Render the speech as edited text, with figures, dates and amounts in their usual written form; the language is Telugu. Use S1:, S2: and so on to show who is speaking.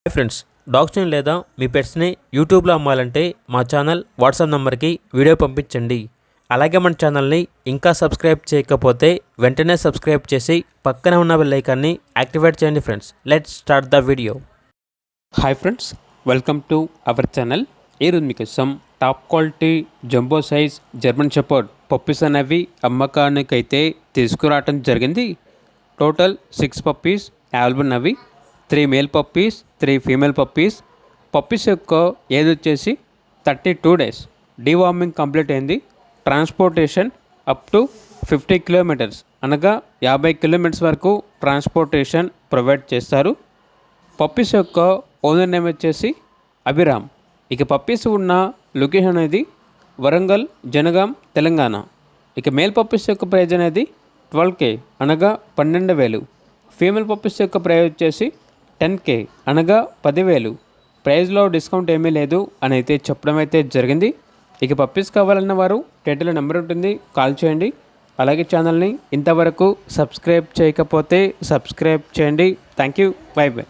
S1: హాయ్ ఫ్రెండ్స్, డాగ్స్ని లేదా మీ పెట్స్ని యూట్యూబ్లో అమ్మాలంటే మా ఛానల్ వాట్సాప్ నెంబర్కి వీడియో పంపించండి. అలాగే మన ఛానల్ని ఇంకా సబ్స్క్రైబ్ చేయకపోతే వెంటనే సబ్స్క్రైబ్ చేసి పక్కనే ఉన్న బెల్ ఐకాన్ని యాక్టివేట్ చేయండి. Friends, let's start the video.
S2: Hi friends, welcome to our channel. ఈరోజు మీకోసం top quality jumbo size German shepherd puppies అనేవి అమ్మకానికైతే తీసుకురావటం జరిగింది. టోటల్ 6 పప్పీస్ అవైలబుల్ ఉన్నవి. 3 male puppies, 3 female puppies. Puppies యొక్క ఏజ్ వచ్చేసి 32 డేస్. డీవార్మింగ్ కంప్లీట్ అయింది. ట్రాన్స్పోర్టేషన్ అప్ టు 50 కిలోమీటర్స్ అనగా 50 కిలోమీటర్స్ వరకు ట్రాన్స్పోర్టేషన్ ప్రొవైడ్ చేస్తారు. పప్పీస్ యొక్క ఓనర్ నేమ్ వచ్చేసి అభిరామ్. ఇక పప్పీస్ ఉన్న లొకేషన్ అనేది వరంగల్, జనగాం, తెలంగాణ. ఇక మేల్ పప్పీస్ యొక్క ప్రైజ్ అనేది 12K అనగా 12,000. ఫీమేల్ పప్పీస్ యొక్క ప్రైజ్ వచ్చేసి 10K అనగా 10,000. ప్రైజ్లో డిస్కౌంట్ ఏమీ లేదు అని అయితే చెప్పడం అయితే జరిగింది. ఇక పప్పీస్ కావాలన్న వారు టైటిల్లో నెంబర్ ఉంటుంది, కాల్ చేయండి. అలాగే ఛానల్ని ఇంతవరకు సబ్స్క్రైబ్ చేయకపోతే సబ్స్క్రైబ్ చేయండి. Thank you, by by.